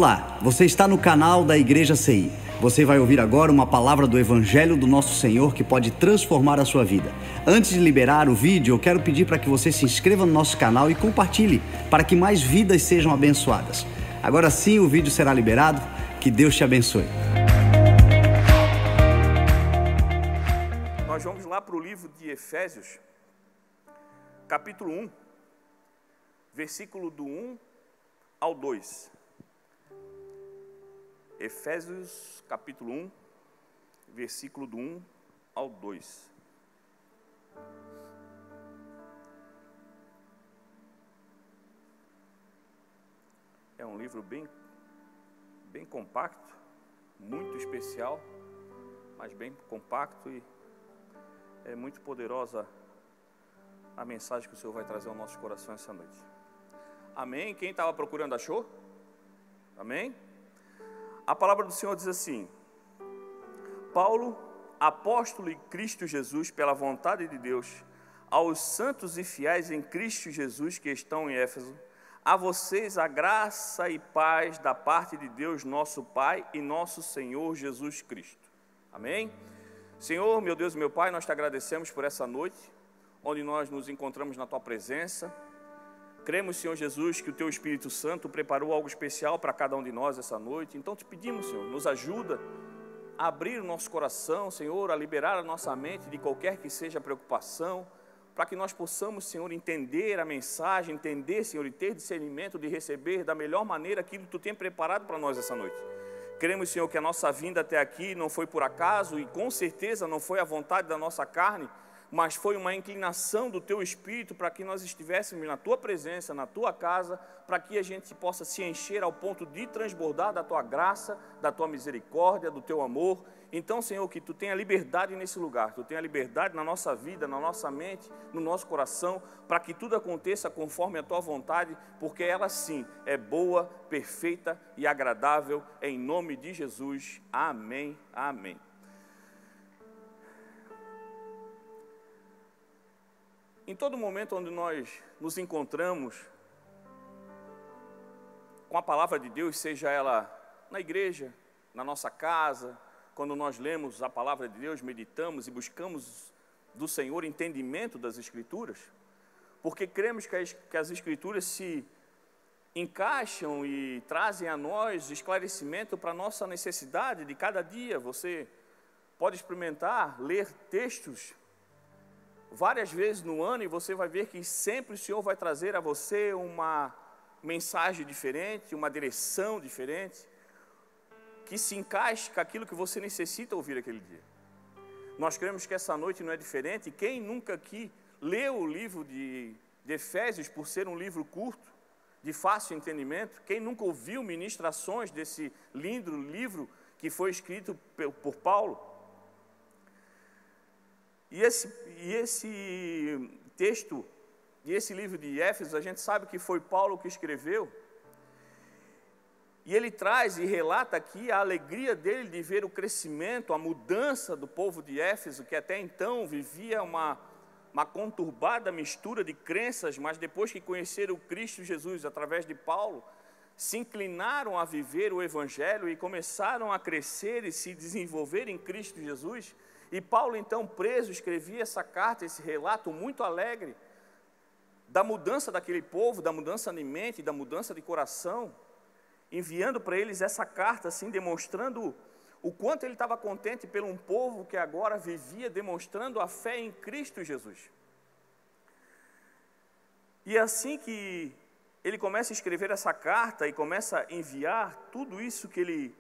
Olá, você está no canal da Igreja CI. Você vai ouvir agora uma palavra do Evangelho do Nosso Senhor que pode transformar a sua vida. Antes de liberar o vídeo, eu quero pedir para que você se inscreva no nosso canal e compartilhe, para que mais vidas sejam abençoadas. Agora sim, o vídeo será liberado. Que Deus te abençoe. Nós vamos lá para o livro de Efésios, capítulo 1, versículo do 1 ao 2. Efésios, capítulo 1, versículo do 1 ao 2. É um livro bem compacto, muito especial, mas bem compacto, e é muito poderosa a mensagem que o Senhor vai trazer ao nosso coração essa noite. Amém? Quem estava procurando achou? Amém? A palavra do Senhor diz assim: Paulo, apóstolo em Cristo Jesus, pela vontade de Deus, aos santos e fiéis em Cristo Jesus que estão em Éfeso, a vocês a graça e paz da parte de Deus, nosso Pai e nosso Senhor Jesus Cristo. Amém? Senhor, meu Deus e meu Pai, nós te agradecemos por essa noite, onde nós nos encontramos na Tua presença. Cremos, Senhor Jesus, que o Teu Espírito Santo preparou algo especial para cada um de nós essa noite. Então te pedimos, Senhor, nos ajuda a abrir o nosso coração, Senhor, a liberar a nossa mente de qualquer que seja a preocupação, para que nós possamos, Senhor, entender a mensagem, entender, Senhor, e ter discernimento de receber da melhor maneira aquilo que Tu tem preparado para nós essa noite. Queremos, Senhor, que a nossa vinda até aqui não foi por acaso e com certeza não foi a vontade da nossa carne, mas foi uma inclinação do Teu Espírito para que nós estivéssemos na Tua presença, na Tua casa, para que a gente possa se encher ao ponto de transbordar da Tua graça, da Tua misericórdia, do Teu amor. Então, Senhor, que Tu tenha liberdade nesse lugar, Tu tenha liberdade na nossa vida, na nossa mente, no nosso coração, para que tudo aconteça conforme a Tua vontade, porque ela sim é boa, perfeita e agradável, em nome de Jesus. Amém, amém. Em todo momento onde nós nos encontramos com a palavra de Deus, seja ela na igreja, na nossa casa, quando nós lemos a palavra de Deus, meditamos e buscamos do Senhor entendimento das Escrituras, porque cremos que as Escrituras se encaixam e trazem a nós esclarecimento para a nossa necessidade de cada dia. Você pode experimentar, ler textos várias vezes no ano, e você vai ver que sempre o Senhor vai trazer a você uma mensagem diferente, uma direção diferente, que se encaixe com aquilo que você necessita ouvir aquele dia. Nós cremos que essa noite não é diferente. Quem nunca aqui leu o livro de Efésios, por ser um livro curto, de fácil entendimento? Quem nunca ouviu ministrações desse lindo livro que foi escrito por Paulo? E esse texto, e esse livro de Éfeso, a gente sabe que foi Paulo que escreveu, e ele traz e relata aqui a alegria dele de ver o crescimento, a mudança do povo de Éfeso, que até então vivia uma conturbada mistura de crenças, mas depois que conheceram Cristo Jesus através de Paulo, se inclinaram a viver o Evangelho e começaram a crescer e se desenvolver em Cristo Jesus. E Paulo, então, preso, escrevia essa carta, esse relato muito alegre da mudança daquele povo, da mudança de mente, da mudança de coração, enviando para eles essa carta, assim, demonstrando o quanto ele estava contente pelo um povo que agora vivia demonstrando a fé em Cristo Jesus. E assim que ele começa a escrever essa carta e começa a enviar tudo isso que ele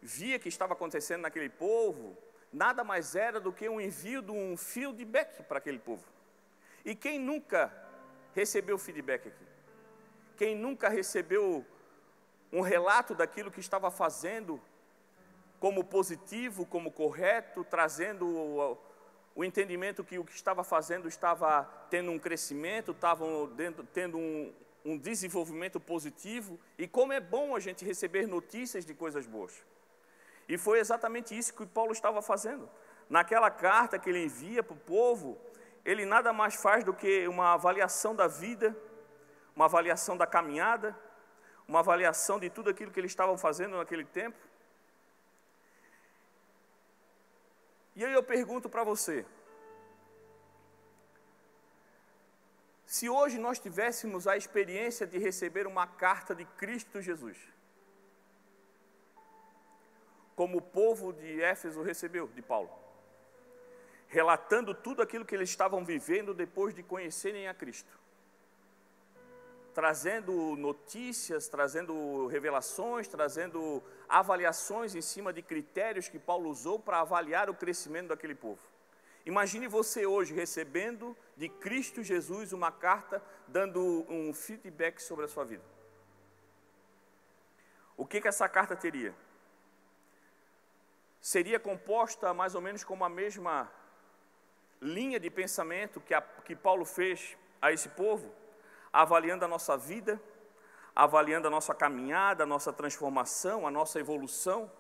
via que estava acontecendo naquele povo, nada mais era do que um envio de um feedback para aquele povo. E quem nunca recebeu feedback aqui? Quem nunca recebeu um relato daquilo que estava fazendo como positivo, como correto, trazendo o entendimento que o que estava fazendo estava tendo um crescimento, estava tendo um desenvolvimento positivo? E como é bom a gente receber notícias de coisas boas. E foi exatamente isso que Paulo estava fazendo. Naquela carta que ele envia para o povo, ele nada mais faz do que uma avaliação da vida, uma avaliação da caminhada, uma avaliação de tudo aquilo que eles estavam fazendo naquele tempo. E aí eu pergunto para você, se hoje nós tivéssemos a experiência de receber uma carta de Cristo Jesus, como o povo de Éfeso recebeu, de Paulo, relatando tudo aquilo que eles estavam vivendo depois de conhecerem a Cristo, trazendo notícias, trazendo revelações, trazendo avaliações em cima de critérios que Paulo usou para avaliar o crescimento daquele povo. Imagine você hoje recebendo de Cristo Jesus uma carta, dando um feedback sobre a sua vida. O que essa carta teria? Seria composta mais ou menos como a mesma linha de pensamento que Paulo fez a esse povo, avaliando a nossa vida, avaliando a nossa caminhada, a nossa transformação, a nossa evolução,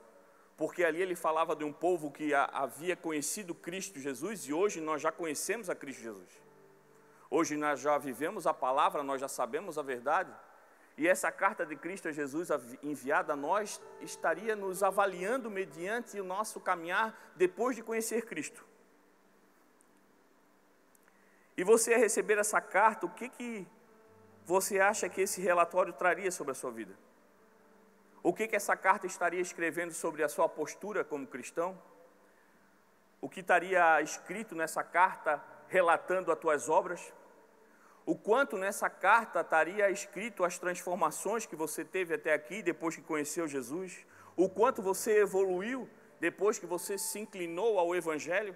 porque ali ele falava de um povo que havia conhecido Cristo Jesus, e hoje nós já conhecemos a Cristo Jesus. Hoje nós já vivemos a palavra, nós já sabemos a verdade, e essa carta de Cristo Jesus enviada a nós estaria nos avaliando mediante o nosso caminhar depois de conhecer Cristo. E você a receber essa carta, o que você acha que esse relatório traria sobre a sua vida? O que essa carta estaria escrevendo sobre a sua postura como cristão? O que estaria escrito nessa carta relatando as tuas obras? O quanto nessa carta estaria escrito as transformações que você teve até aqui, depois que conheceu Jesus? O quanto você evoluiu depois que você se inclinou ao Evangelho?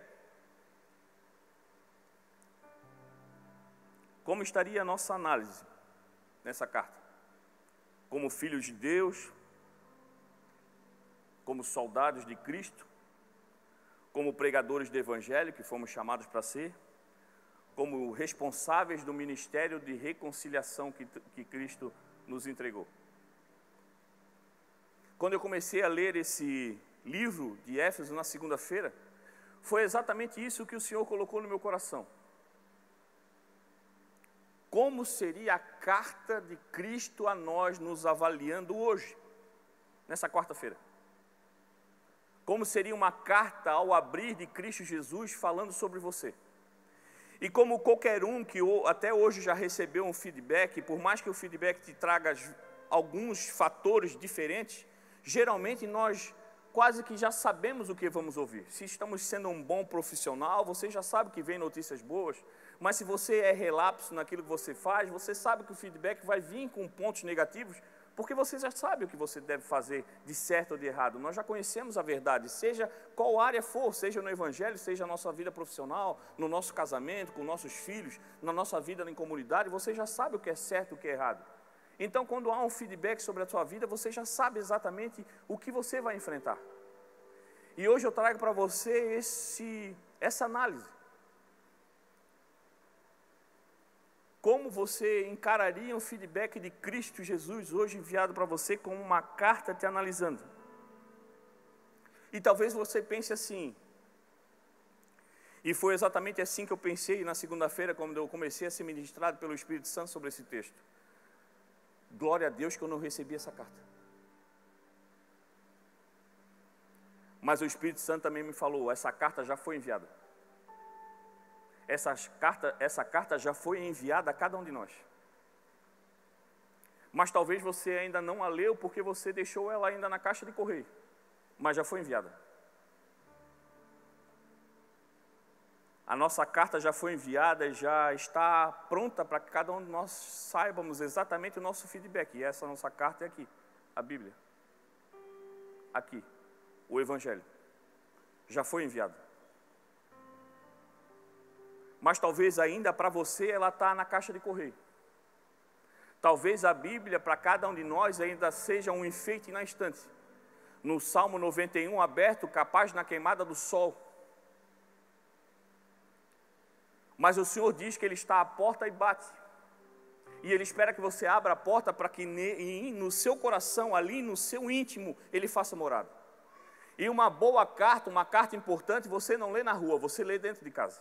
Como estaria a nossa análise nessa carta? Como filhos de Deus, como soldados de Cristo, como pregadores do Evangelho, que fomos chamados para ser, como responsáveis do ministério de reconciliação que Cristo nos entregou. Quando eu comecei a ler esse livro de Éfeso na segunda-feira, foi exatamente isso que o Senhor colocou no meu coração. Como seria a carta de Cristo a nós nos avaliando hoje, nessa quarta-feira? Como seria uma carta ao abrir de Cristo Jesus falando sobre você? E como qualquer um que até hoje já recebeu um feedback, por mais que o feedback te traga alguns fatores diferentes, geralmente nós quase que já sabemos o que vamos ouvir. Se estamos sendo um bom profissional, você já sabe que vem notícias boas, mas se você é relapso naquilo que você faz, você sabe que o feedback vai vir com pontos negativos, porque você já sabe o que você deve fazer de certo ou de errado. Nós já conhecemos a verdade, seja qual área for, seja no Evangelho, seja na nossa vida profissional, no nosso casamento, com nossos filhos, na nossa vida em comunidade, você já sabe o que é certo e o que é errado. Então, quando há um feedback sobre a sua vida, você já sabe exatamente o que você vai enfrentar. E hoje eu trago para você essa análise. Como você encararia um feedback de Cristo Jesus hoje enviado para você como uma carta te analisando? E talvez você pense assim, e foi exatamente assim que eu pensei na segunda-feira, quando eu comecei a ser ministrado pelo Espírito Santo sobre esse texto. Glória a Deus que eu não recebi essa carta. Mas o Espírito Santo também me falou, essa carta já foi enviada. Essa carta já foi enviada a cada um de nós. Mas talvez você ainda não a leu porque você deixou ela ainda na caixa de correio. Mas já foi enviada. A nossa carta já foi enviada, já está pronta para que cada um de nós saibamos exatamente o nosso feedback. E essa nossa carta é aqui, a Bíblia. Aqui, o Evangelho. Já foi enviado. Mas talvez ainda para você ela está na caixa de correio. Talvez a Bíblia para cada um de nós ainda seja um enfeite na estante. No Salmo 91 aberto, capaz na queimada do sol. Mas o Senhor diz que Ele está à porta e bate. E Ele espera que você abra a porta para que no seu coração, ali no seu íntimo, Ele faça morada. E uma boa carta, uma carta importante, você não lê na rua, você lê dentro de casa.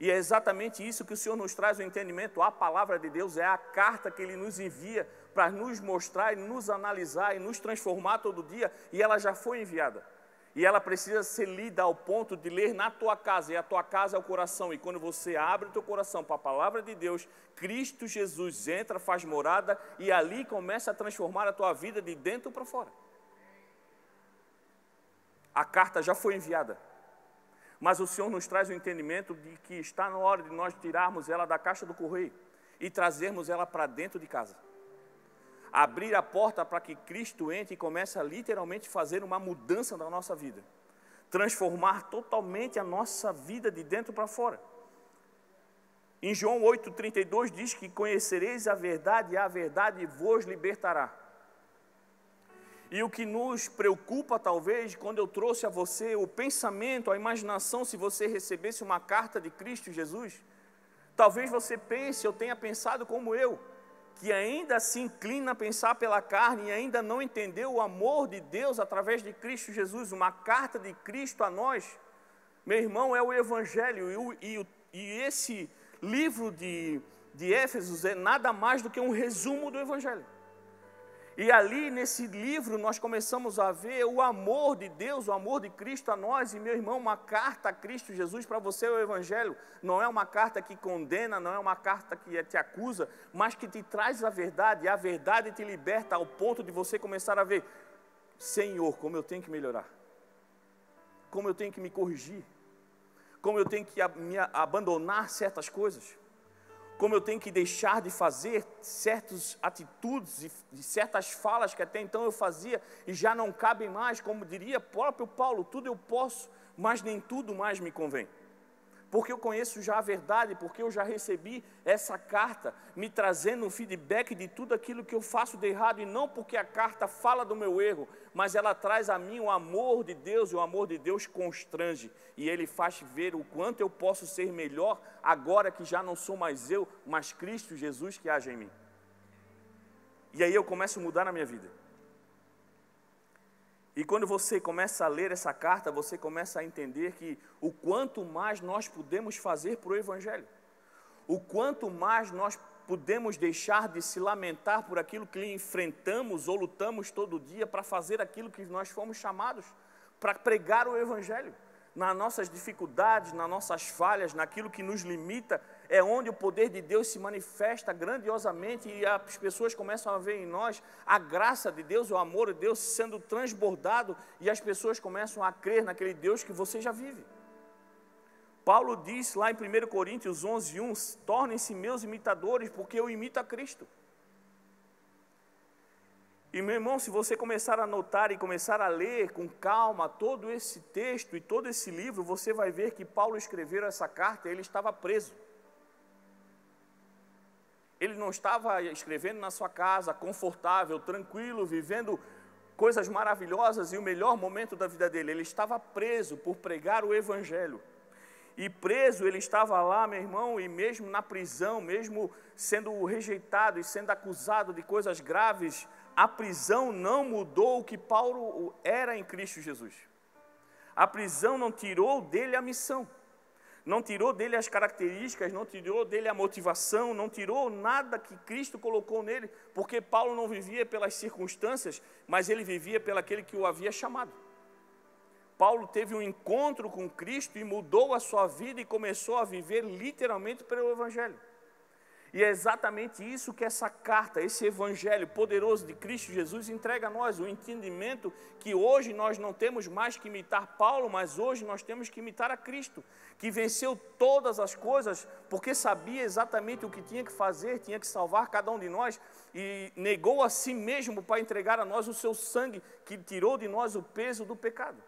E é exatamente isso que o Senhor nos traz o entendimento. A palavra de Deus é a carta que Ele nos envia para nos mostrar e nos analisar e nos transformar todo dia, e ela já foi enviada. E ela precisa ser lida ao ponto de ler na tua casa, e a tua casa é o coração. E quando você abre o teu coração para a palavra de Deus, Cristo Jesus entra, faz morada, e ali começa a transformar a tua vida de dentro para fora. A carta já foi enviada, mas o Senhor nos traz o entendimento de que está na hora de nós tirarmos ela da caixa do correio e trazermos ela para dentro de casa. Abrir a porta para que Cristo entre e comece a literalmente fazer uma mudança na nossa vida. Transformar totalmente a nossa vida de dentro para fora. Em João 8,32 diz que conhecereis a verdade e a verdade vos libertará. E o que nos preocupa talvez, quando eu trouxe a você o pensamento, a imaginação, se você recebesse uma carta de Cristo Jesus, talvez você pense, eu tenha pensado como eu, que ainda se inclina a pensar pela carne e ainda não entendeu o amor de Deus através de Cristo Jesus, uma carta de Cristo a nós, meu irmão, é o Evangelho, e esse livro de Éfesos é nada mais do que um resumo do Evangelho. E ali nesse livro nós começamos a ver o amor de Deus, o amor de Cristo a nós. E meu irmão, uma carta a Cristo Jesus para você é o Evangelho. Não é uma carta que condena, não é uma carta que te acusa, mas que te traz a verdade. E a verdade te liberta ao ponto de você começar a ver: Senhor, como eu tenho que melhorar, como eu tenho que me corrigir, como eu tenho que me abandonar certas coisas, como eu tenho que deixar de fazer certas atitudes e certas falas que até então eu fazia e já não cabem mais, como diria próprio Paulo: tudo eu posso, mas nem tudo mais me convém. Porque eu conheço já a verdade, porque eu já recebi essa carta, me trazendo um feedback de tudo aquilo que eu faço de errado, e não porque a carta fala do meu erro, mas ela traz a mim o amor de Deus, e o amor de Deus constrange, e Ele faz ver o quanto eu posso ser melhor, agora que já não sou mais eu, mas Cristo Jesus que age em mim. E aí eu começo a mudar na minha vida. E quando você começa a ler essa carta, você começa a entender que o quanto mais nós podemos fazer para o Evangelho, o quanto mais nós podemos deixar de se lamentar por aquilo que enfrentamos ou lutamos todo dia para fazer aquilo que nós fomos chamados, para pregar o Evangelho. Nas nossas dificuldades, nas nossas falhas, naquilo que nos limita, é onde o poder de Deus se manifesta grandiosamente e as pessoas começam a ver em nós a graça de Deus, o amor de Deus sendo transbordado, e as pessoas começam a crer naquele Deus que você já vive. Paulo diz lá em 1 Coríntios 11:1, tornem-se meus imitadores, porque eu imito a Cristo. E meu irmão, se você começar a anotar e começar a ler com calma todo esse texto e todo esse livro, você vai ver que Paulo escreveu essa carta e ele estava preso. Ele não estava escrevendo na sua casa, confortável, tranquilo, vivendo coisas maravilhosas e o melhor momento da vida dele. Ele estava preso por pregar o Evangelho. E preso ele estava lá, meu irmão, e mesmo na prisão, mesmo sendo rejeitado e sendo acusado de coisas graves, a prisão não mudou o que Paulo era em Cristo Jesus. A prisão não tirou dele a missão, não tirou dele as características, não tirou dele a motivação, não tirou nada que Cristo colocou nele, porque Paulo não vivia pelas circunstâncias, mas ele vivia pelo aquele que o havia chamado. Paulo teve um encontro com Cristo e mudou a sua vida e começou a viver literalmente pelo Evangelho. E é exatamente isso que essa carta, esse Evangelho poderoso de Cristo Jesus entrega a nós, o entendimento que hoje nós não temos mais que imitar Paulo, mas hoje nós temos que imitar a Cristo, que venceu todas as coisas, porque sabia exatamente o que tinha que fazer, tinha que salvar cada um de nós, e negou a si mesmo para entregar a nós o seu sangue, que tirou de nós o peso do pecado.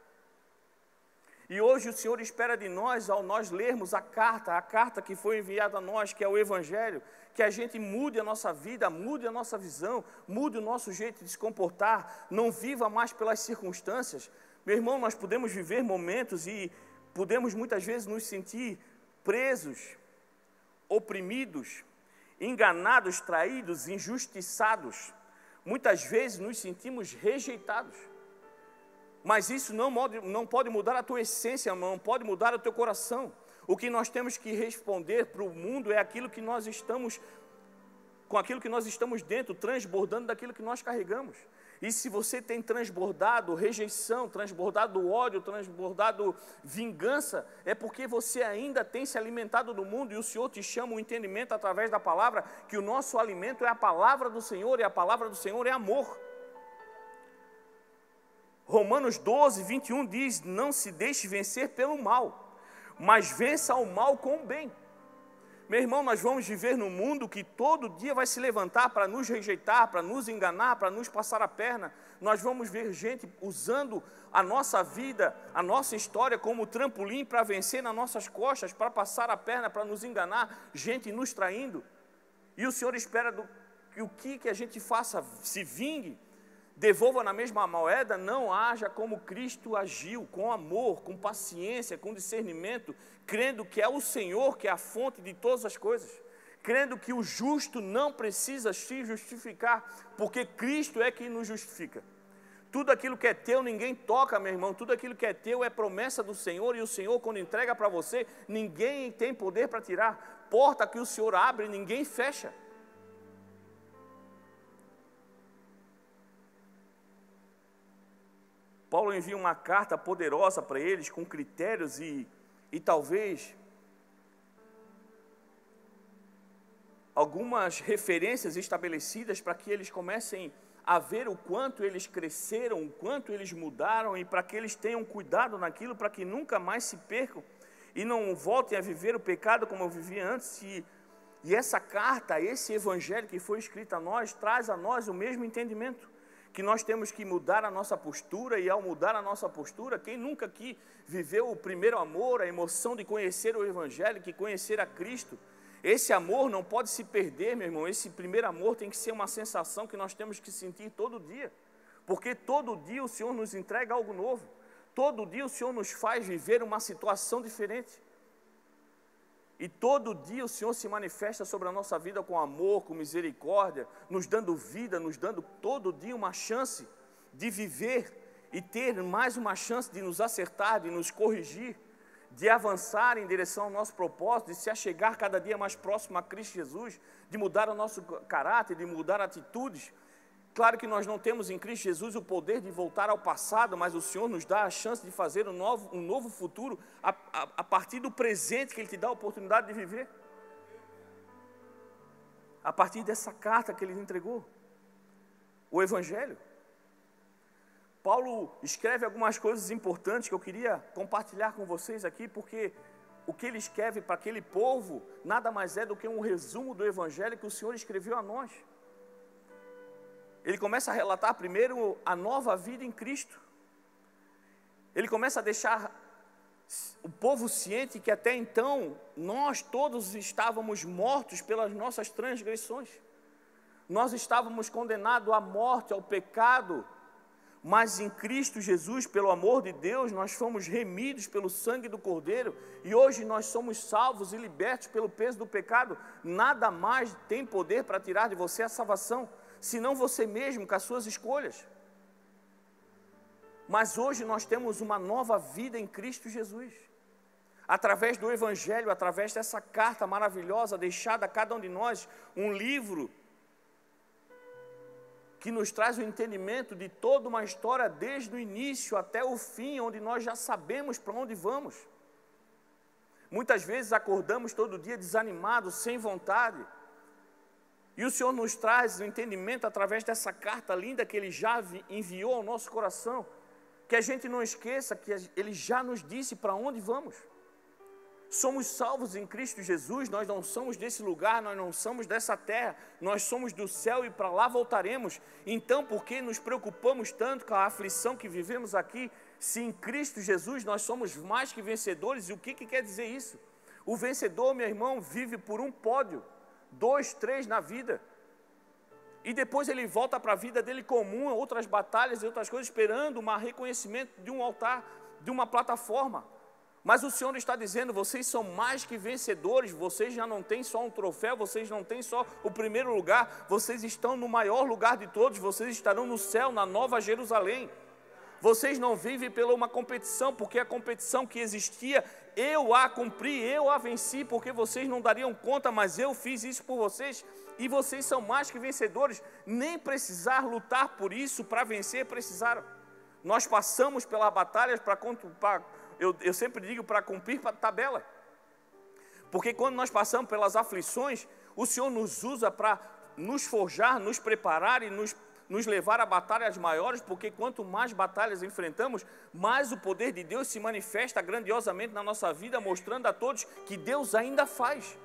E hoje o Senhor espera de nós, ao nós lermos a carta que foi enviada a nós, que é o Evangelho, que a gente mude a nossa vida, mude a nossa visão, mude o nosso jeito de se comportar, não viva mais pelas circunstâncias. Meu irmão, nós podemos viver momentos e podemos muitas vezes nos sentir presos, oprimidos, enganados, traídos, injustiçados. Muitas vezes nos sentimos rejeitados. Mas isso não pode mudar a tua essência, não pode mudar o teu coração. O que nós temos que responder para o mundo é aquilo que nós estamos, com aquilo que nós estamos dentro, transbordando daquilo que nós carregamos. E se você tem transbordado rejeição, transbordado ódio, transbordado vingança, é porque você ainda tem se alimentado do mundo, e o Senhor te chama o entendimento através da palavra, que o nosso alimento é a palavra do Senhor, e a palavra do Senhor é amor. Romanos 12, 21 diz: não se deixe vencer pelo mal, mas vença o mal com o bem. Meu irmão, nós vamos viver num mundo que todo dia vai se levantar para nos rejeitar, para nos enganar, para nos passar a perna. Nós vamos ver gente usando a nossa vida, a nossa história como trampolim para vencer nas nossas costas, para passar a perna, para nos enganar, gente nos traindo. E o Senhor espera que o que a gente faça, se vingue, devolva na mesma moeda, não haja como Cristo agiu, com amor, com paciência, com discernimento, crendo que é o Senhor que é a fonte de todas as coisas, crendo que o justo não precisa se justificar, porque Cristo é quem nos justifica. Tudo aquilo que é teu ninguém toca, meu irmão, tudo aquilo que é teu é promessa do Senhor, e o Senhor, quando entrega para você, ninguém tem poder para tirar. Porta que o Senhor abre, ninguém fecha. Paulo envia uma carta poderosa para eles, com critérios e talvez algumas referências estabelecidas para que eles comecem a ver o quanto eles cresceram, o quanto eles mudaram, e para que eles tenham cuidado naquilo, para que nunca mais se percam e não voltem a viver o pecado como eu vivia antes. E essa carta, esse evangelho que foi escrito a nós, traz a nós o mesmo entendimento, que nós temos que mudar a nossa postura, e ao mudar a nossa postura, quem nunca aqui viveu o primeiro amor, a emoção de conhecer o Evangelho, de conhecer a Cristo, esse amor não pode se perder, meu irmão. Esse primeiro amor tem que ser uma sensação que nós temos que sentir todo dia, porque todo dia o Senhor nos entrega algo novo, todo dia o Senhor nos faz viver uma situação diferente. E todo dia o Senhor se manifesta sobre a nossa vida com amor, com misericórdia, nos dando vida, nos dando todo dia uma chance de viver e ter mais uma chance de nos acertar, de nos corrigir, de avançar em direção ao nosso propósito, de se achegar cada dia mais próximo a Cristo Jesus, de mudar o nosso caráter, de mudar atitudes. Claro que nós não temos em Cristo Jesus o poder de voltar ao passado, mas o Senhor nos dá a chance de fazer um novo futuro a partir do presente que Ele te dá a oportunidade de viver. A partir dessa carta que Ele entregou, o Evangelho. Paulo escreve algumas coisas importantes que eu queria compartilhar com vocês aqui, porque o que ele escreve para aquele povo nada mais é do que um resumo do Evangelho que o Senhor escreveu a nós. Ele começa a relatar primeiro a nova vida em Cristo. Ele começa a deixar o povo ciente que até então nós todos estávamos mortos pelas nossas transgressões. Nós estávamos condenados à morte, ao pecado, mas em Cristo Jesus, pelo amor de Deus, nós fomos remidos pelo sangue do Cordeiro, e hoje nós somos salvos e libertos pelo peso do pecado. Nada mais tem poder para tirar de você a salvação, senão você mesmo, com as suas escolhas. Mas hoje nós temos uma nova vida em Cristo Jesus, através do Evangelho, através dessa carta maravilhosa deixada a cada um de nós, um livro que nos traz o entendimento de toda uma história, desde o início até o fim, onde nós já sabemos para onde vamos. Muitas vezes acordamos todo dia desanimados, sem vontade, e o Senhor nos traz o entendimento através dessa carta linda que Ele já enviou ao nosso coração, que a gente não esqueça que Ele já nos disse para onde vamos. Somos salvos em Cristo Jesus, nós não somos desse lugar, nós não somos dessa terra, nós somos do céu e para lá voltaremos. Então, por que nos preocupamos tanto com a aflição que vivemos aqui, se em Cristo Jesus nós somos mais que vencedores? E o que quer dizer isso? O vencedor, meu irmão, vive por um pódio, 2, 3 na vida, e depois ele volta para a vida dele comum, outras batalhas e outras coisas, esperando um reconhecimento de um altar, de uma plataforma. Mas o Senhor está dizendo: vocês são mais que vencedores, vocês já não têm só um troféu, vocês não têm só o primeiro lugar, vocês estão no maior lugar de todos, vocês estarão no céu, na Nova Jerusalém. Vocês não vivem pela uma competição, porque a competição que existia eu a cumpri, eu a venci, porque vocês não dariam conta, mas eu fiz isso por vocês, e vocês são mais que vencedores. Nem precisar lutar por isso, para vencer, precisaram. Nós passamos pelas batalhas eu sempre digo, para cumprir a tabela. Porque quando nós passamos pelas aflições, o Senhor nos usa para nos forjar, nos preparar e nos levar a batalhas maiores, porque quanto mais batalhas enfrentamos, mais o poder de Deus se manifesta grandiosamente na nossa vida, mostrando a todos que Deus ainda faz.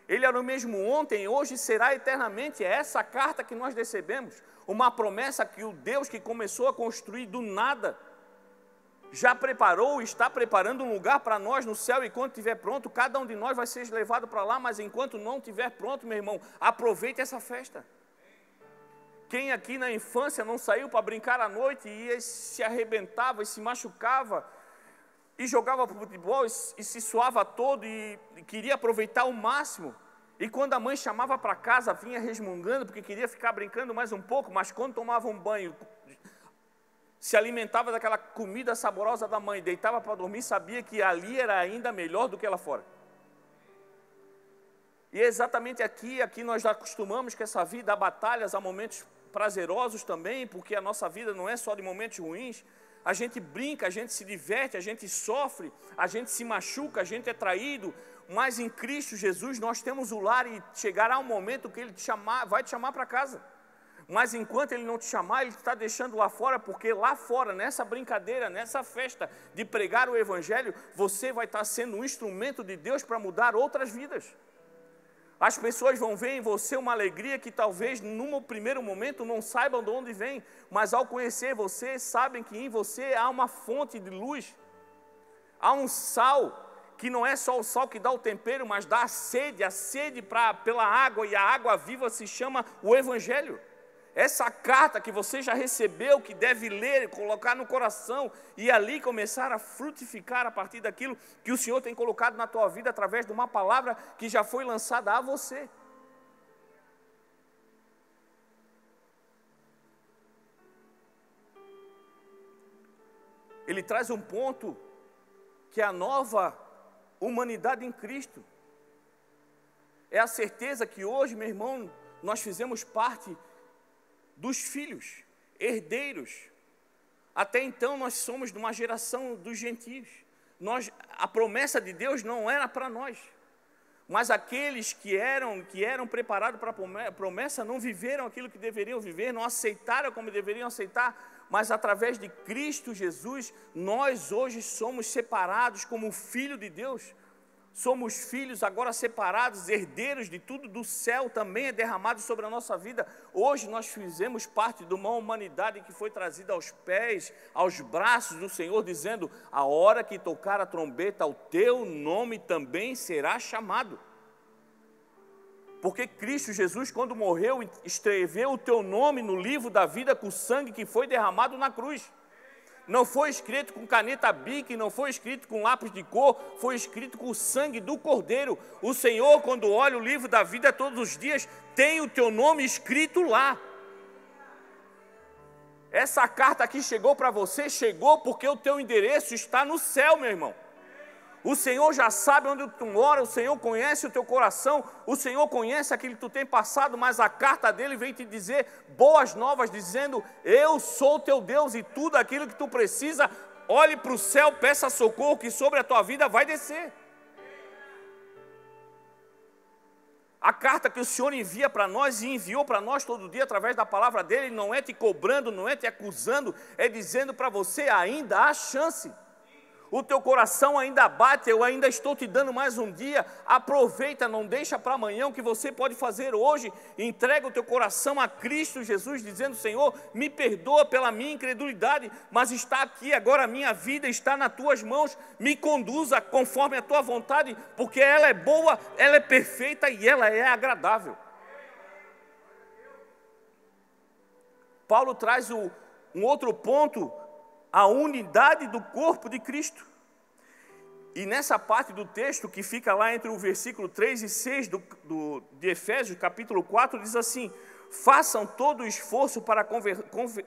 Ele era o mesmo ontem, hoje e será eternamente. É essa carta que nós recebemos, uma promessa que o Deus que começou a construir do nada, já preparou, está preparando um lugar para nós no céu, e quando estiver pronto, cada um de nós vai ser levado para lá, mas enquanto não estiver pronto, meu irmão, aproveite essa festa. Quem aqui na infância não saiu para brincar à noite e se arrebentava e se machucava, e jogava futebol e se suava todo e queria aproveitar o máximo, e quando a mãe chamava para casa, vinha resmungando porque queria ficar brincando mais um pouco, mas quando tomava um banho, se alimentava daquela comida saborosa da mãe, deitava para dormir, sabia que ali era ainda melhor do que lá fora. E é exatamente aqui nós já acostumamos que essa vida há batalhas, há momentos prazerosos também, porque a nossa vida não é só de momentos ruins. A gente brinca, a gente se diverte, a gente sofre, a gente se machuca, a gente é traído, mas em Cristo Jesus nós temos o lar, e chegará um momento que Ele vai te chamar para casa. Mas enquanto Ele não te chamar, Ele está deixando lá fora, porque lá fora, nessa brincadeira, nessa festa de pregar o Evangelho, você vai estar sendo um instrumento de Deus para mudar outras vidas. As pessoas vão ver em você uma alegria que talvez num primeiro momento não saibam de onde vem, mas ao conhecer você, sabem que em você há uma fonte de luz, há um sal, que não é só o sal que dá o tempero, mas dá a sede pela água, e a água viva se chama o Evangelho. Essa carta que você já recebeu, que deve ler, colocar no coração, e ali começar a frutificar a partir daquilo que o Senhor tem colocado na tua vida, através de uma palavra que já foi lançada a você. Ele traz um ponto, que é a nova humanidade em Cristo. É a certeza que hoje, meu irmão, nós fizemos parte dos filhos, herdeiros. Até então nós somos de uma geração dos gentios. A promessa de Deus não era para nós, mas aqueles que eram preparados para a promessa não viveram aquilo que deveriam viver, não aceitaram como deveriam aceitar, mas através de Cristo Jesus, nós hoje somos separados como filho de Deus. Somos filhos agora separados, herdeiros de tudo do céu, também é derramado sobre a nossa vida. Hoje nós fizemos parte de uma humanidade que foi trazida aos pés, aos braços do Senhor, dizendo: a hora que tocar a trombeta, o teu nome também será chamado. Porque Cristo Jesus, quando morreu, escreveu o teu nome no livro da vida com o sangue que foi derramado na cruz. Não foi escrito com caneta Bic, não foi escrito com lápis de cor, foi escrito com o sangue do Cordeiro. O Senhor, quando olha o livro da vida todos os dias, tem o teu nome escrito lá. Essa carta aqui chegou para você, chegou porque o teu endereço está no céu, meu irmão. O Senhor já sabe onde tu mora, o Senhor conhece o teu coração, o Senhor conhece aquilo que tu tem passado, mas a carta dele vem te dizer boas novas, dizendo: eu sou teu Deus, e tudo aquilo que tu precisa, olhe para o céu, peça socorro, que sobre a tua vida vai descer. A carta que o Senhor envia para nós, e enviou para nós todo dia através da palavra dele, não é te cobrando, não é te acusando, é dizendo para você: ainda há chance. O teu coração ainda bate, eu ainda estou te dando mais um dia, aproveita, não deixa para amanhã o que você pode fazer hoje, entrega o teu coração a Cristo Jesus, dizendo: Senhor, me perdoa pela minha incredulidade, mas está aqui agora, a minha vida está nas tuas mãos, me conduza conforme a tua vontade, porque ela é boa, ela é perfeita e ela é agradável. Paulo traz um outro ponto, a unidade do corpo de Cristo. E nessa parte do texto, que fica lá entre o versículo 3 e 6 de Efésios, capítulo 4, diz assim: façam todo o esforço para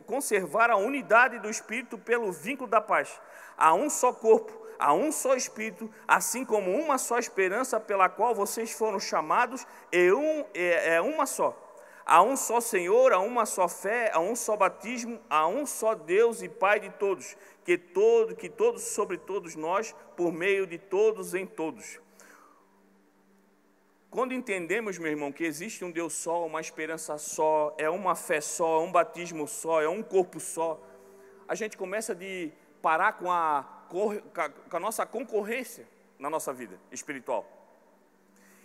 conservar a unidade do Espírito pelo vínculo da paz. Há um só corpo, há um só Espírito, assim como uma só esperança pela qual vocês foram chamados, é uma só. Há um só Senhor, há uma só fé, há um só batismo, há um só Deus e Pai de todos, que todos sobre todos nós, por meio de todos em todos. Quando entendemos, meu irmão, que existe um Deus só, uma esperança só, é uma fé só, é um batismo só, é um corpo só, a gente começa a parar com a nossa concorrência na nossa vida espiritual.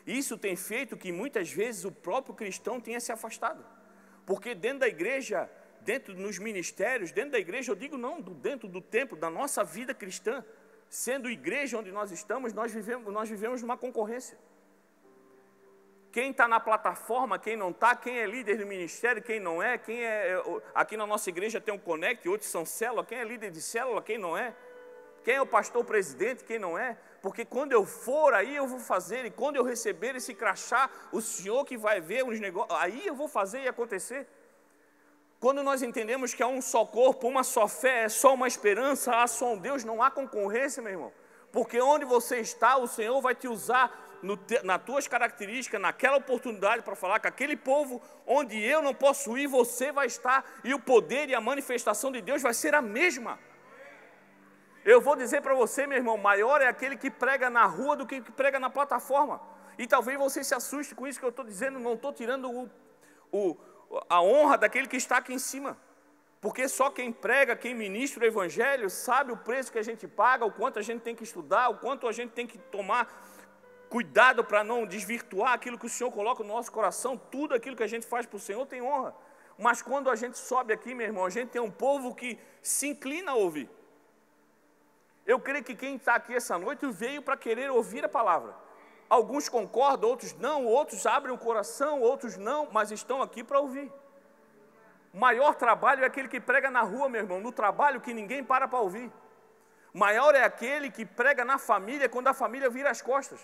Isso tem feito que muitas vezes o próprio cristão tenha se afastado. Porque dentro da igreja, nos ministérios, dentro da igreja, eu digo não, dentro do templo, da nossa vida cristã, sendo igreja onde nós estamos, nós vivemos uma concorrência. Quem está na plataforma, quem não está, quem é líder do ministério, quem não é, aqui na nossa igreja tem um Connect, outros são célula, quem é líder de célula, quem não é, quem é o pastor presidente, quem não é, porque quando eu for aí eu vou fazer, e quando eu receber esse crachá, o Senhor que vai ver os negócios, aí eu vou fazer e acontecer. Quando nós entendemos que há um só corpo, uma só fé, é só uma esperança, há só um Deus, não há concorrência, meu irmão, porque onde você está, o Senhor vai te usar nas tuas características, naquela oportunidade para falar com aquele povo onde eu não posso ir, você vai estar, e o poder e a manifestação de Deus vai ser a mesma. Eu vou dizer para você, meu irmão, maior é aquele que prega na rua do que prega na plataforma. E talvez você se assuste com isso que eu estou dizendo, não estou tirando a honra daquele que está aqui em cima. Porque só quem prega, quem ministra o Evangelho, sabe o preço que a gente paga, o quanto a gente tem que estudar, o quanto a gente tem que tomar cuidado para não desvirtuar aquilo que o Senhor coloca no nosso coração. Tudo aquilo que a gente faz para o Senhor tem honra. Mas quando a gente sobe aqui, meu irmão, a gente tem um povo que se inclina a ouvir. Eu creio que quem está aqui essa noite veio para querer ouvir a palavra. Alguns concordam, outros não, outros abrem o coração, outros não, mas estão aqui para ouvir. O maior trabalho é aquele que prega na rua, meu irmão, no trabalho que ninguém para ouvir. Maior é aquele que prega na família, quando a família vira as costas.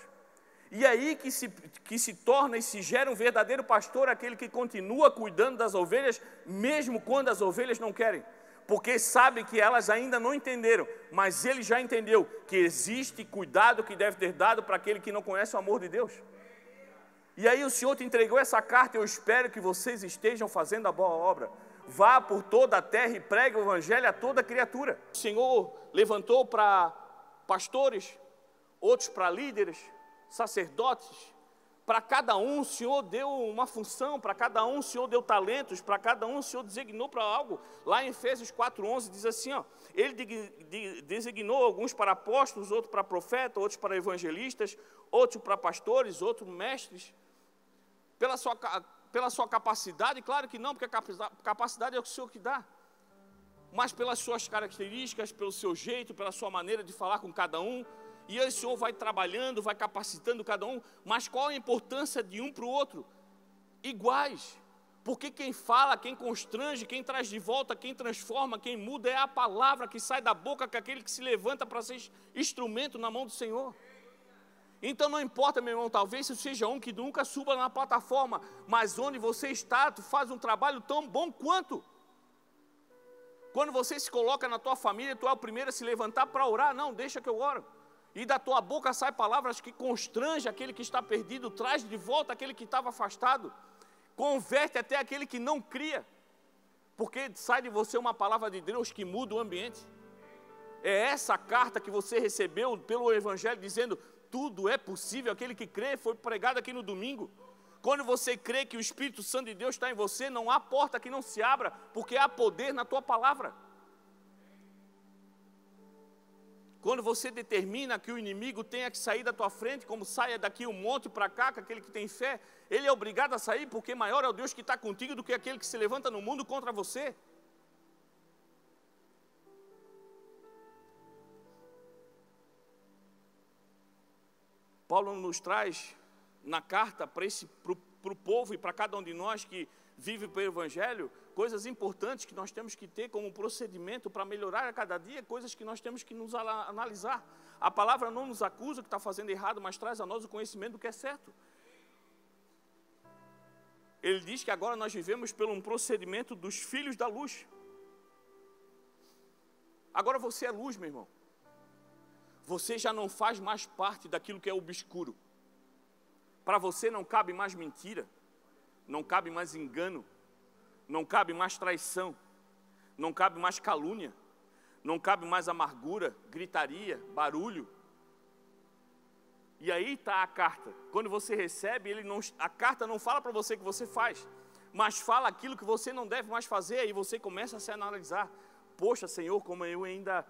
E aí que se torna e se gera um verdadeiro pastor, aquele que continua cuidando das ovelhas, mesmo quando as ovelhas não querem. Porque sabe que elas ainda não entenderam, mas ele já entendeu que existe cuidado que deve ter dado para aquele que não conhece o amor de Deus. E aí o Senhor te entregou essa carta, eu espero que vocês estejam fazendo a boa obra. Vá por toda a terra e pregue o Evangelho a toda criatura. O Senhor levantou para pastores, outros para líderes, sacerdotes, para cada um o Senhor deu uma função, para cada um o Senhor deu talentos, para cada um o Senhor designou para algo. Lá em Efésios 4:11 diz assim, ó, ele designou alguns para apóstolos, outros para profetas, outros para evangelistas, outros para pastores, outros mestres, pela sua capacidade. Claro que não, porque a capacidade é o Senhor que dá, mas pelas suas características, pelo seu jeito, pela sua maneira de falar com cada um. E aí o Senhor vai trabalhando, vai capacitando cada um, mas qual a importância de um para o outro? Iguais, porque quem fala, quem constrange, quem traz de volta, quem transforma, quem muda é a palavra que sai da boca daquele que se levanta para ser instrumento na mão do Senhor. Então não importa, meu irmão, talvez você seja um que nunca suba na plataforma, mas onde você está, tu faz um trabalho tão bom quanto. Quando você se coloca na tua família, tu é o primeiro a se levantar para orar, não, deixa que eu oro. E da tua boca saem palavras que constrangem aquele que está perdido, traz de volta aquele que estava afastado, converte até aquele que não cria, porque sai de você uma palavra de Deus que muda o ambiente. É essa carta que você recebeu pelo Evangelho, dizendo, tudo é possível, aquele que crê, foi pregado aqui no domingo. Quando você crê que o Espírito Santo de Deus está em você, não há porta que não se abra, porque há poder na tua palavra. Quando você determina que o inimigo tenha que sair da tua frente, como saia daqui um monte para cá, com aquele que tem fé, ele é obrigado a sair, porque maior é o Deus que está contigo do que aquele que se levanta no mundo contra você. Paulo nos traz na carta para o povo e para cada um de nós que vive pelo Evangelho, coisas importantes que nós temos que ter como procedimento para melhorar a cada dia, coisas que nós temos que nos analisar. A palavra não nos acusa o que está fazendo errado, mas traz a nós o conhecimento do que é certo. Ele diz que agora nós vivemos pelo um procedimento dos filhos da luz. Agora você é luz, meu irmão. você já não faz mais parte daquilo que é obscuro. Para você não cabe mais mentira, não cabe mais engano, não cabe mais traição, não cabe mais calúnia, não cabe mais amargura, gritaria, barulho. E aí está a carta. Quando você recebe, a carta não fala para você o que você faz, mas fala aquilo que você não deve mais fazer. Aí você começa a se analisar. Poxa, Senhor, como eu ainda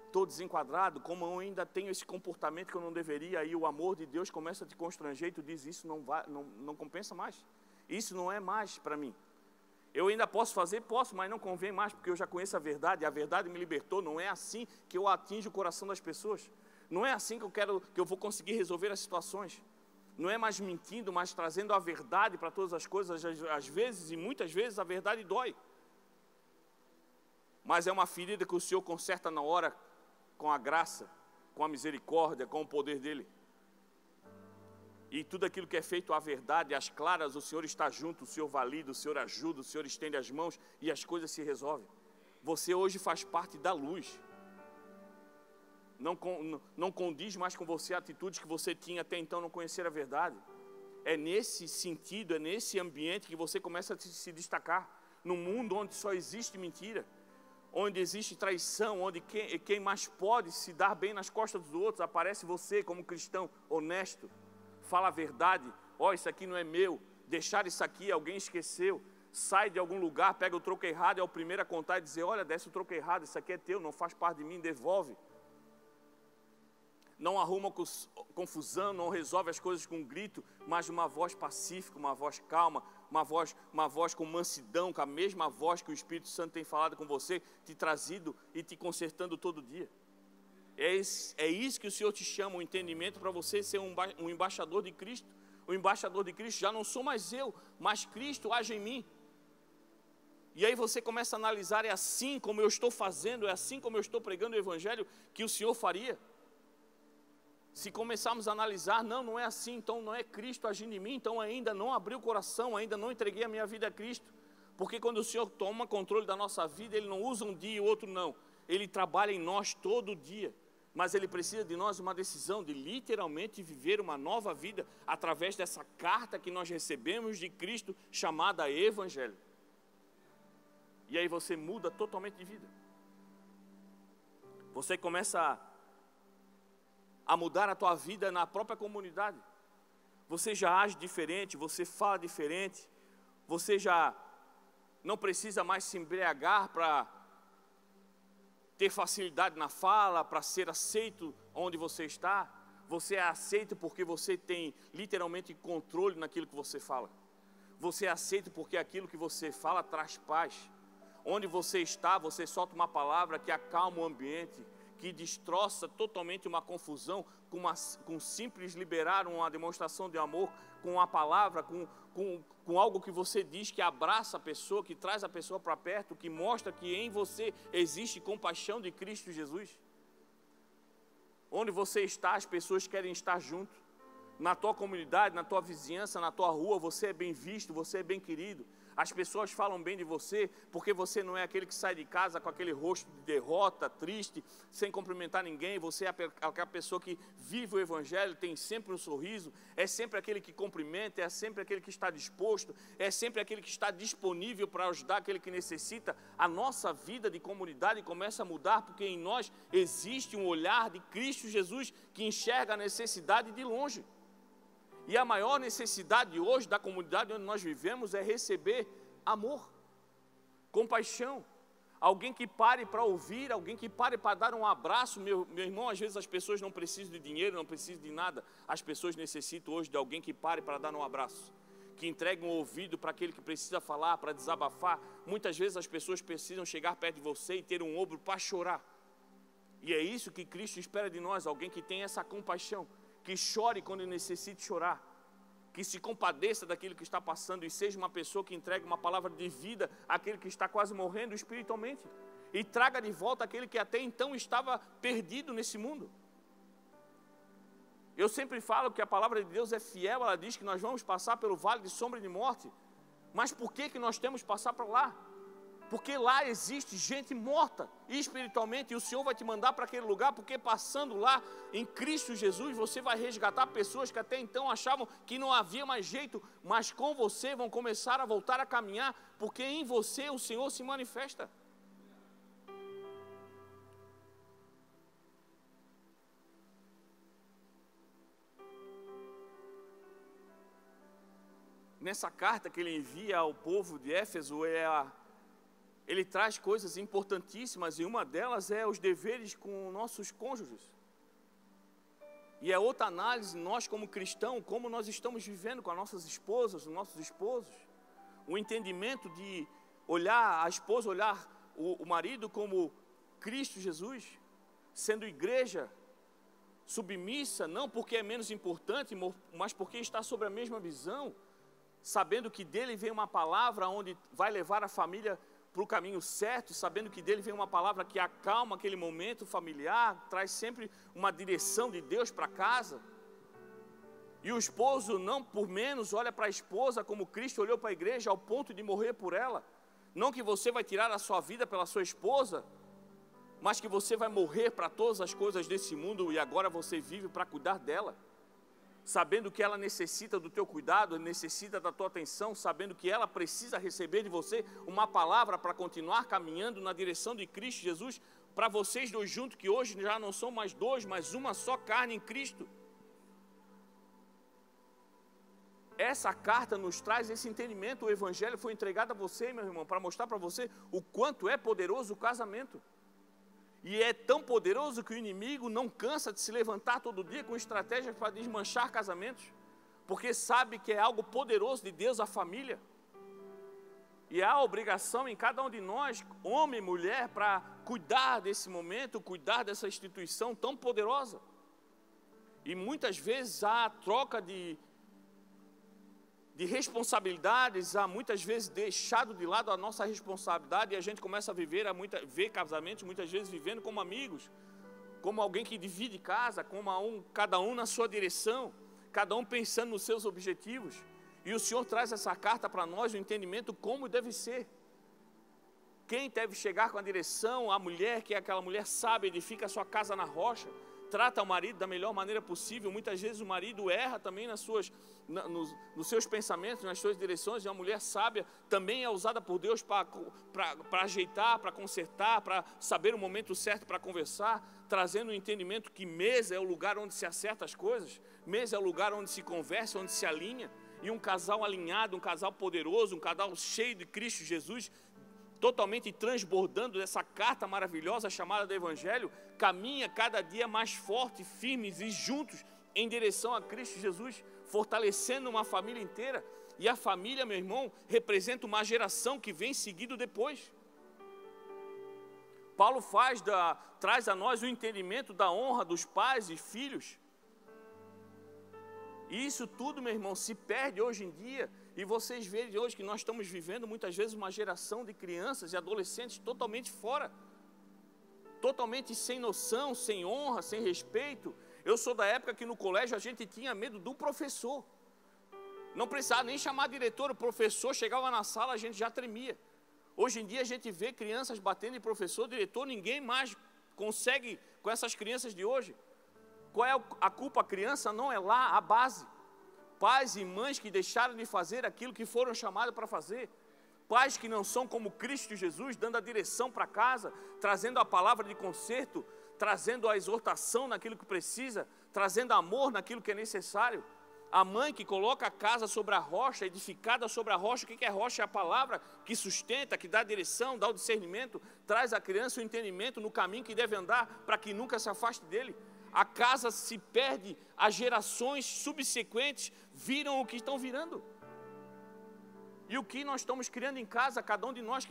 estou desenquadrado, como eu ainda tenho esse comportamento que eu não deveria. Aí o amor de Deus começa a te constranger e tu diz, isso não compensa mais. Isso não é mais para mim. Eu ainda posso fazer? Posso, mas não convém mais, porque eu já conheço a verdade me libertou. Não é assim que eu atinjo o coração das pessoas. Não é assim que eu vou conseguir resolver as situações. Não é mais mentindo, mas trazendo a verdade para todas as coisas. Às vezes, e muitas vezes, a verdade dói. Mas é uma ferida que o Senhor conserta na hora, com a graça, com a misericórdia, com o poder dEle. E tudo aquilo que é feito à verdade, às claras, o Senhor está junto, o Senhor valida, o Senhor ajuda, o Senhor estende as mãos e as coisas se resolvem. Você hoje faz parte da luz. Não condiz mais com você atitudes que você tinha até então não conhecer a verdade. É nesse sentido, é nesse ambiente que você começa a se destacar. Num mundo onde só existe mentira, onde existe traição, onde quem mais pode se dar bem nas costas dos outros, aparece você como cristão honesto, fala a verdade. Isso aqui não é meu, deixar isso aqui, alguém esqueceu. Sai de algum lugar, pega o troco errado, é o primeiro a contar e dizer, olha, desce o troco errado, isso aqui é teu, não faz parte de mim, devolve. Não arruma confusão, não resolve as coisas com um grito, mas uma voz pacífica, uma voz calma, uma voz com mansidão, com a mesma voz que o Espírito Santo tem falado com você, te trazido e te consertando todo dia. É isso que o Senhor te chama, o entendimento para você ser um embaixador de Cristo. O embaixador de Cristo já não sou mais eu, mas Cristo age em mim. E aí você começa a analisar, é assim como eu estou fazendo, é assim como eu estou pregando o Evangelho que o Senhor faria. Se começarmos a analisar, não é assim, então não é Cristo agindo em mim, então ainda não abri o coração, ainda não entreguei a minha vida a Cristo. Porque quando o Senhor toma controle da nossa vida, Ele não usa um dia e o outro não. Ele trabalha em nós todo dia, mas Ele precisa de nós uma decisão de literalmente viver uma nova vida através dessa carta que nós recebemos de Cristo, chamada Evangelho. E aí você muda totalmente de vida. Você começa a mudar a tua vida na própria comunidade. Você já age diferente, você fala diferente, você já não precisa mais se embriagar para ter facilidade na fala, para ser aceito onde você está. Você é aceito porque você tem literalmente controle naquilo que você fala. Você é aceito porque aquilo que você fala traz paz. Onde você está, você solta uma palavra que acalma o ambiente, que destroça totalmente uma confusão, com simples liberar uma demonstração de amor, com uma palavra, com algo que você diz que abraça a pessoa, que traz a pessoa para perto, que mostra que em você existe compaixão de Cristo Jesus. Onde você está, as pessoas querem estar junto. Na tua comunidade, na tua vizinhança, na tua rua, você é bem visto, você é bem querido. As pessoas falam bem de você, porque você não é aquele que sai de casa com aquele rosto de derrota, triste, sem cumprimentar ninguém. Você é aquela pessoa que vive o Evangelho, tem sempre um sorriso, é sempre aquele que cumprimenta, é sempre aquele que está disposto, é sempre aquele que está disponível para ajudar aquele que necessita. A nossa vida de comunidade começa a mudar, porque em nós existe um olhar de Cristo Jesus que enxerga a necessidade de longe. E a maior necessidade hoje da comunidade onde nós vivemos é receber amor, compaixão, alguém que pare para ouvir, alguém que pare para dar um abraço. Meu irmão, às vezes as pessoas não precisam de dinheiro, não precisam de nada. As pessoas necessitam hoje de alguém que pare para dar um abraço, que entregue um ouvido para aquele que precisa falar, para desabafar. Muitas vezes as pessoas precisam chegar perto de você e ter um ombro para chorar. E é isso que Cristo espera de nós, alguém que tenha essa compaixão, que chore quando necessite chorar, que se compadeça daquilo que está passando e seja uma pessoa que entregue uma palavra de vida àquele que está quase morrendo espiritualmente e traga de volta aquele que até então estava perdido nesse mundo. Eu sempre falo que a palavra de Deus é fiel, ela diz que nós vamos passar pelo vale de sombra de morte, mas por que nós temos que passar para lá? Porque lá existe gente morta espiritualmente, e o Senhor vai te mandar para aquele lugar, porque passando lá em Cristo Jesus, você vai resgatar pessoas que até então achavam que não havia mais jeito, mas com você vão começar a voltar a caminhar, porque em você o Senhor se manifesta. Nessa carta que ele envia ao povo de Éfeso, ele traz coisas importantíssimas, e uma delas é os deveres com nossos cônjuges. E é outra análise, nós como cristãos, como nós estamos vivendo com as nossas esposas, os nossos esposos. O entendimento de olhar a esposa, olhar o marido como Cristo Jesus, sendo igreja submissa, não porque é menos importante, mas porque está sobre a mesma visão, sabendo que dele vem uma palavra onde vai levar a família para o caminho certo, sabendo que dele vem uma palavra que acalma aquele momento familiar, traz sempre uma direção de Deus para casa. E o esposo, não por menos, olha para a esposa como Cristo olhou para a igreja, ao ponto de morrer por ela. Não que você vai tirar a sua vida pela sua esposa, mas que você vai morrer para todas as coisas desse mundo, e agora você vive para cuidar dela, sabendo que ela necessita do teu cuidado, necessita da tua atenção, sabendo que ela precisa receber de você uma palavra para continuar caminhando na direção de Cristo Jesus, para vocês dois juntos, que hoje já não são mais dois, mas uma só carne em Cristo. Essa carta nos traz esse entendimento. O Evangelho foi entregado a você, meu irmão, para mostrar para você o quanto é poderoso o casamento. E é tão poderoso que o inimigo não cansa de se levantar todo dia com estratégias para desmanchar casamentos, porque sabe que é algo poderoso de Deus a família. E há obrigação em cada um de nós, homem e mulher, para cuidar desse momento, cuidar dessa instituição tão poderosa. E muitas vezes há troca de responsabilidades, há muitas vezes deixado de lado a nossa responsabilidade, e a gente começa a ver casamentos muitas vezes vivendo como amigos, como alguém que divide casa, como cada um na sua direção, cada um pensando nos seus objetivos. E o Senhor traz essa carta para nós, o entendimento como deve ser. Quem deve chegar com a direção, a mulher, que é aquela mulher sábia, edifica a sua casa na rocha, trata o marido da melhor maneira possível. Muitas vezes o marido erra também nos seus pensamentos, nas suas direções, e a mulher sábia também é usada por Deus para ajeitar, para consertar, para saber o momento certo para conversar, trazendo o entendimento que mesa é o lugar onde se acerta as coisas, mesa é o lugar onde se conversa, onde se alinha. E um casal alinhado, um casal poderoso, um casal cheio de Cristo Jesus, totalmente transbordando dessa carta maravilhosa chamada do Evangelho, caminha cada dia mais forte, firmes e juntos em direção a Cristo Jesus, fortalecendo uma família inteira. E a família, meu irmão, representa uma geração que vem seguido depois. Paulo traz a nós o entendimento da honra dos pais e filhos. E isso tudo, meu irmão, se perde hoje em dia. E vocês veem hoje que nós estamos vivendo muitas vezes uma geração de crianças e adolescentes totalmente fora, totalmente sem noção, sem honra, sem respeito. Eu sou da época que no colégio a gente tinha medo do professor. Não precisava nem chamar diretor, o professor chegava na sala, a gente já tremia. Hoje em dia a gente vê crianças batendo em professor, diretor, ninguém mais consegue com essas crianças de hoje. Qual é a culpa? A criança não é lá a base. Pais e mães que deixaram de fazer aquilo que foram chamados para fazer. Pais que não são como Cristo Jesus, dando a direção para casa, trazendo a palavra de conserto, trazendo a exortação naquilo que precisa, trazendo amor naquilo que é necessário. A mãe que coloca a casa sobre a rocha, edificada sobre a rocha. O que é rocha? É a palavra que sustenta, que dá a direção, dá o discernimento, traz à criança o entendimento no caminho que deve andar, para que nunca se afaste dele. A casa se perde, as gerações subsequentes viram o que estão virando. E o que nós estamos criando em casa, cada um de nós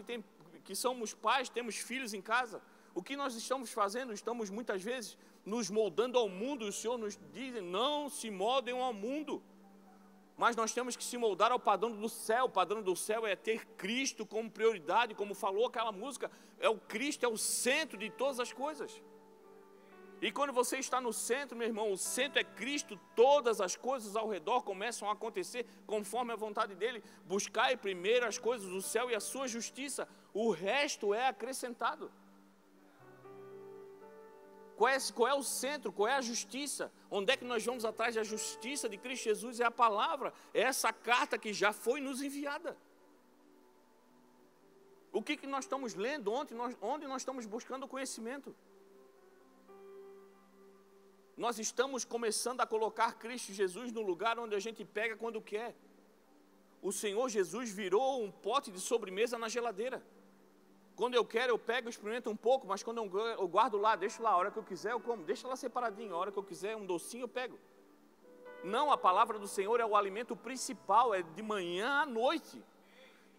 que somos pais, temos filhos em casa, o que nós estamos fazendo? Estamos muitas vezes nos moldando ao mundo. O Senhor nos diz, não se moldem ao mundo, mas nós temos que se moldar ao padrão do céu. O padrão do céu é ter Cristo como prioridade, como falou aquela música, o Cristo é o centro de todas as coisas. E quando você está no centro, meu irmão, o centro é Cristo, todas as coisas ao redor começam a acontecer conforme a vontade dEle. Buscai primeiro as coisas do céu e a sua justiça, o resto é acrescentado. Qual é o centro? Qual é a justiça? Onde é que nós vamos atrás da justiça de Cristo Jesus? É a palavra, é essa carta que já foi nos enviada. O que nós estamos lendo? Onde nós estamos buscando conhecimento? Nós estamos começando a colocar Cristo Jesus no lugar onde a gente pega quando quer. O Senhor Jesus virou um pote de sobremesa na geladeira. Quando eu quero, eu pego, experimento um pouco, mas quando eu guardo lá, deixo lá, a hora que eu quiser eu como. Deixa lá separadinho, a hora que eu quiser um docinho eu pego. Não, a palavra do Senhor é o alimento principal, é de manhã à noite.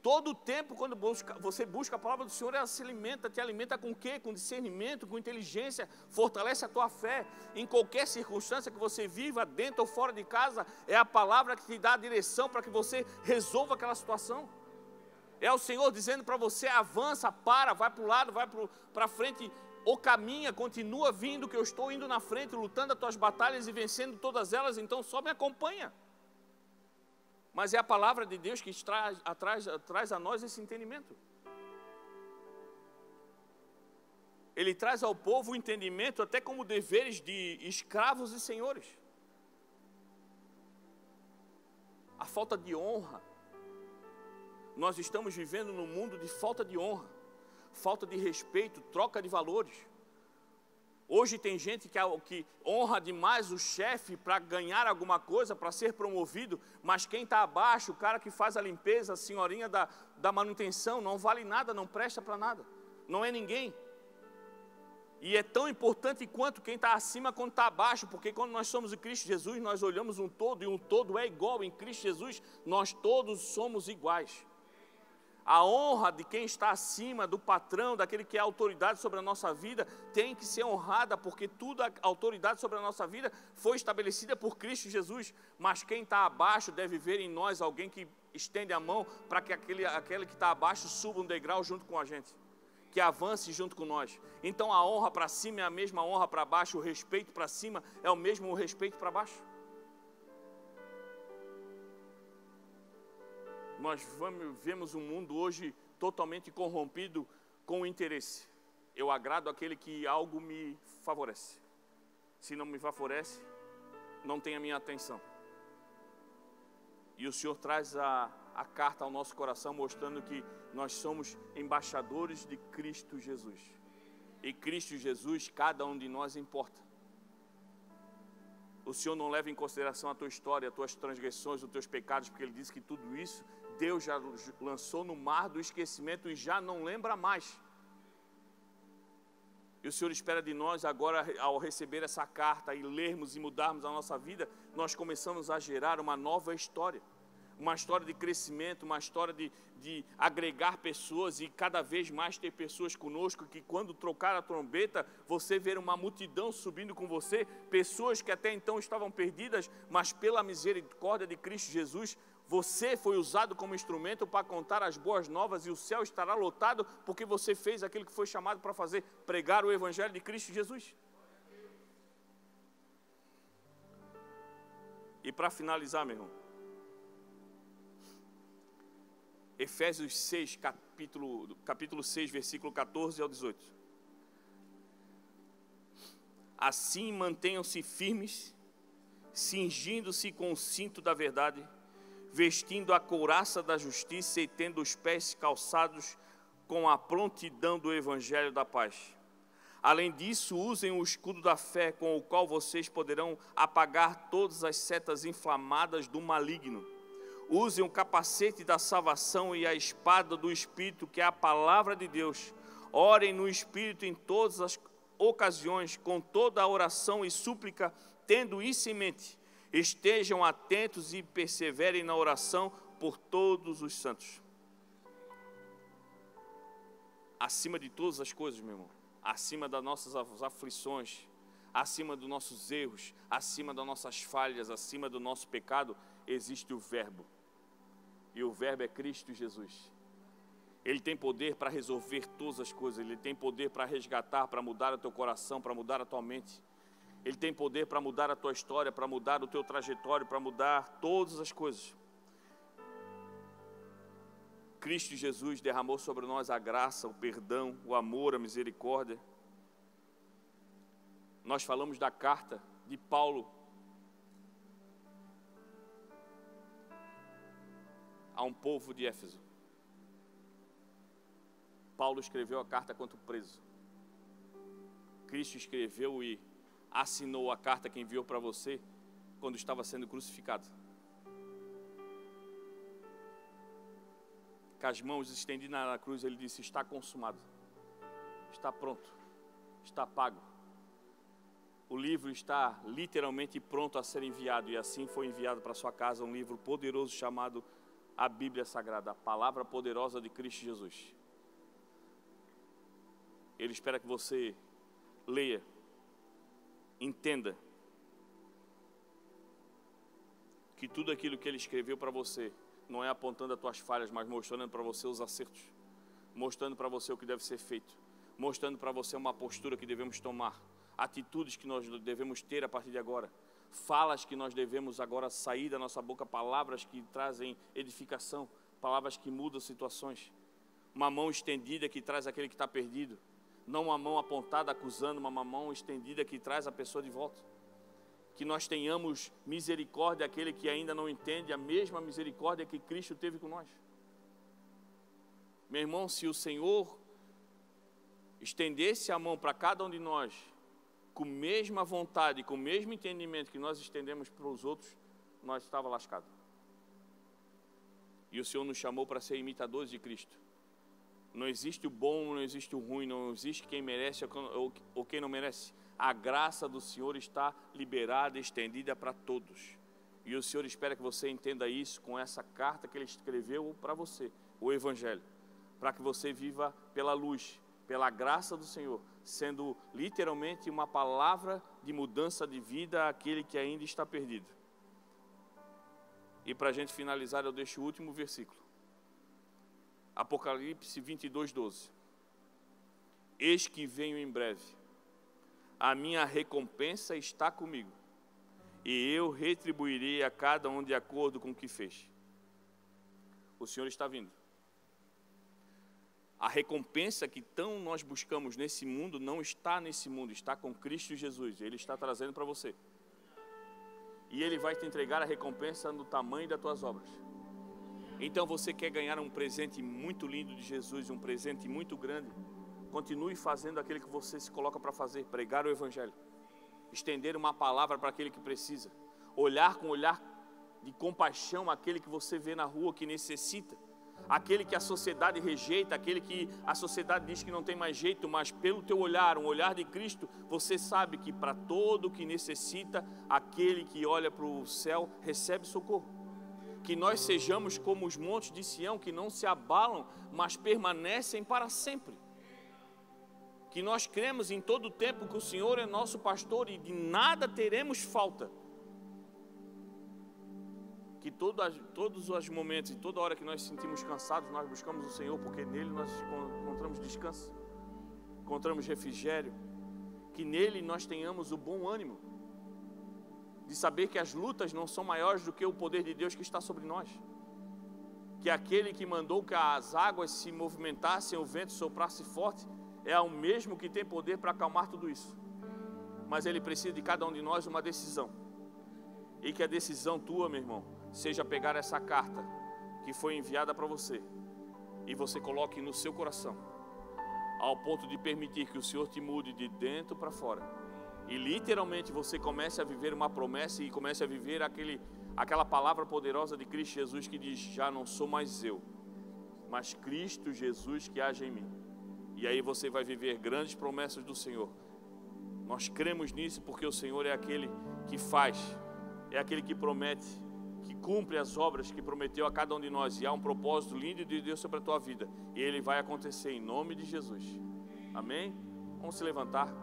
Todo o tempo, quando você busca a palavra do Senhor, ela se alimenta, te alimenta com o quê? Com discernimento, com inteligência, fortalece a tua fé. Em qualquer circunstância que você viva, dentro ou fora de casa, é a palavra que te dá a direção para que você resolva aquela situação. É o Senhor dizendo para você, avança, vai para o lado, vai para frente, ou caminha, continua vindo, que eu estou indo na frente, lutando as tuas batalhas e vencendo todas elas, então só me acompanha. Mas é a palavra de Deus que traz a nós esse entendimento. Ele traz ao povo o entendimento até como deveres de escravos e senhores. A falta de honra. Nós estamos vivendo num mundo de falta de honra, falta de respeito, troca de valores. Hoje tem gente que honra demais o chefe para ganhar alguma coisa, para ser promovido, mas quem está abaixo, o cara que faz a limpeza, a senhorinha da manutenção, não vale nada, não presta para nada, não é ninguém. E é tão importante quanto quem está acima quanto está abaixo, porque quando nós somos em Cristo Jesus, nós olhamos um todo, e um todo é igual. Em Cristo Jesus, nós todos somos iguais. A honra de quem está acima, do patrão, daquele que é autoridade sobre a nossa vida, tem que ser honrada, porque tudo a autoridade sobre a nossa vida foi estabelecida por Cristo Jesus. Mas quem está abaixo deve ver em nós alguém que estende a mão para que aquele que está abaixo suba um degrau junto com a gente, que avance junto com nós. Então a honra para cima é a mesma honra para baixo, o respeito para cima é o mesmo respeito para baixo. Nós vemos um mundo hoje totalmente corrompido com o interesse. Eu agrado aquele que algo me favorece. Se não me favorece, não tem a minha atenção. E o Senhor traz a carta ao nosso coração, mostrando que nós somos embaixadores de Cristo Jesus. E Cristo Jesus, cada um de nós importa. O Senhor não leva em consideração a tua história, as tuas transgressões, os teus pecados, porque Ele diz que tudo isso Deus já lançou no mar do esquecimento e já não lembra mais. E o Senhor espera de nós agora, ao receber essa carta e lermos e mudarmos a nossa vida, nós começamos a gerar uma nova história. Uma história de crescimento, uma história de agregar pessoas e cada vez mais ter pessoas conosco, que quando trocar a trombeta, você ver uma multidão subindo com você, pessoas que até então estavam perdidas, mas pela misericórdia de Cristo Jesus, você foi usado como instrumento para contar as boas novas e o céu estará lotado porque você fez aquilo que foi chamado para fazer, pregar o Evangelho de Cristo Jesus. E para finalizar, meu irmão, Efésios 6, capítulo 6, versículo 14 ao 18. Assim mantenham-se firmes, cingindo-se com o cinto da verdade, vestindo a couraça da justiça e tendo os pés calçados com a prontidão do Evangelho da paz. Além disso, usem o escudo da fé, com o qual vocês poderão apagar todas as setas inflamadas do maligno. Usem o capacete da salvação e a espada do Espírito, que é a palavra de Deus. Orem no Espírito em todas as ocasiões, com toda a oração e súplica, tendo isso em mente. Estejam atentos e perseverem na oração por todos os santos. Acima de todas as coisas, meu irmão, acima das nossas aflições, acima dos nossos erros, acima das nossas falhas, acima do nosso pecado, existe o Verbo. E o Verbo é Cristo Jesus. Ele tem poder para resolver todas as coisas. Ele tem poder para resgatar, para mudar o teu coração, para mudar a tua mente. Ele tem poder para mudar a tua história, para mudar o teu trajetório, para mudar todas as coisas. Cristo Jesus derramou sobre nós a graça, o perdão, o amor, a misericórdia. Nós falamos da carta de Paulo a um povo de Éfeso. Paulo escreveu a carta quanto preso. Cristo escreveu e assinou a carta que enviou para você quando estava sendo crucificado. Com as mãos estendidas na cruz, ele disse: está consumado, está pronto, está pago. O livro está literalmente pronto a ser enviado, e assim foi enviado para sua casa um livro poderoso chamado a Bíblia Sagrada, a palavra poderosa de Cristo Jesus. Ele espera que você leia, entenda que tudo aquilo que ele escreveu para você não é apontando as tuas falhas, mas mostrando para você os acertos, mostrando para você o que deve ser feito, mostrando para você uma postura que devemos tomar, atitudes que nós devemos ter a partir de agora, falas que nós devemos agora sair da nossa boca, palavras que trazem edificação, palavras que mudam situações, uma mão estendida que traz aquele que está perdido, não uma mão apontada acusando, uma mão estendida que traz a pessoa de volta. Que nós tenhamos misericórdia àquele que ainda não entende, a mesma misericórdia que Cristo teve com nós. Meu irmão, se o Senhor estendesse a mão para cada um de nós, com a mesma vontade, com o mesmo entendimento que nós estendemos para os outros, nós estávamos lascados. E o Senhor nos chamou para ser imitadores de Cristo. Não existe o bom, não existe o ruim, não existe quem merece ou quem não merece. A graça do Senhor está liberada, estendida para todos. E o Senhor espera que você entenda isso com essa carta que Ele escreveu para você, o Evangelho. Para que você viva pela luz, pela graça do Senhor, sendo literalmente uma palavra de mudança de vida àquele que ainda está perdido. E para a gente finalizar, eu deixo o último versículo. Apocalipse 22:12. Eis que venho em breve, a minha recompensa está comigo, e eu retribuirei a cada um de acordo com o que fez. O Senhor está vindo. A recompensa que tão nós buscamos nesse mundo não está nesse mundo, está com Cristo Jesus. Ele está trazendo para você. E Ele vai te entregar a recompensa no tamanho das tuas obras. Então você quer ganhar um presente muito lindo de Jesus, um presente muito grande, continue fazendo aquilo que você se coloca para fazer, pregar o Evangelho, estender uma palavra para aquele que precisa, olhar com olhar de compaixão aquele que você vê na rua que necessita, aquele que a sociedade rejeita, aquele que a sociedade diz que não tem mais jeito, mas pelo teu olhar, um olhar de Cristo, você sabe que para todo que necessita, aquele que olha para o céu recebe socorro. Que nós sejamos como os montes de Sião, que não se abalam, mas permanecem para sempre. Que nós cremos em todo o tempo que o Senhor é nosso pastor e de nada teremos falta. Que todos os momentos e toda hora que nós sentimos cansados, nós buscamos o Senhor, porque nele nós encontramos descanso, encontramos refrigério. Que nele nós tenhamos o bom ânimo de saber que as lutas não são maiores do que o poder de Deus que está sobre nós. Que aquele que mandou que as águas se movimentassem, o vento soprasse forte, é o mesmo que tem poder para acalmar tudo isso. Mas Ele precisa de cada um de nós uma decisão. E que a decisão tua, meu irmão, seja pegar essa carta que foi enviada para você e você coloque no seu coração, ao ponto de permitir que o Senhor te mude de dentro para fora. E literalmente você comece a viver uma promessa e comece a viver aquela palavra poderosa de Cristo Jesus que diz: já não sou mais eu, mas Cristo Jesus que age em mim. E aí você vai viver grandes promessas do Senhor. Nós cremos nisso porque o Senhor é aquele que faz, é aquele que promete, que cumpre as obras que prometeu a cada um de nós. E há um propósito lindo de Deus sobre a tua vida, e ele vai acontecer em nome de Jesus. Amém? Vamos se levantar.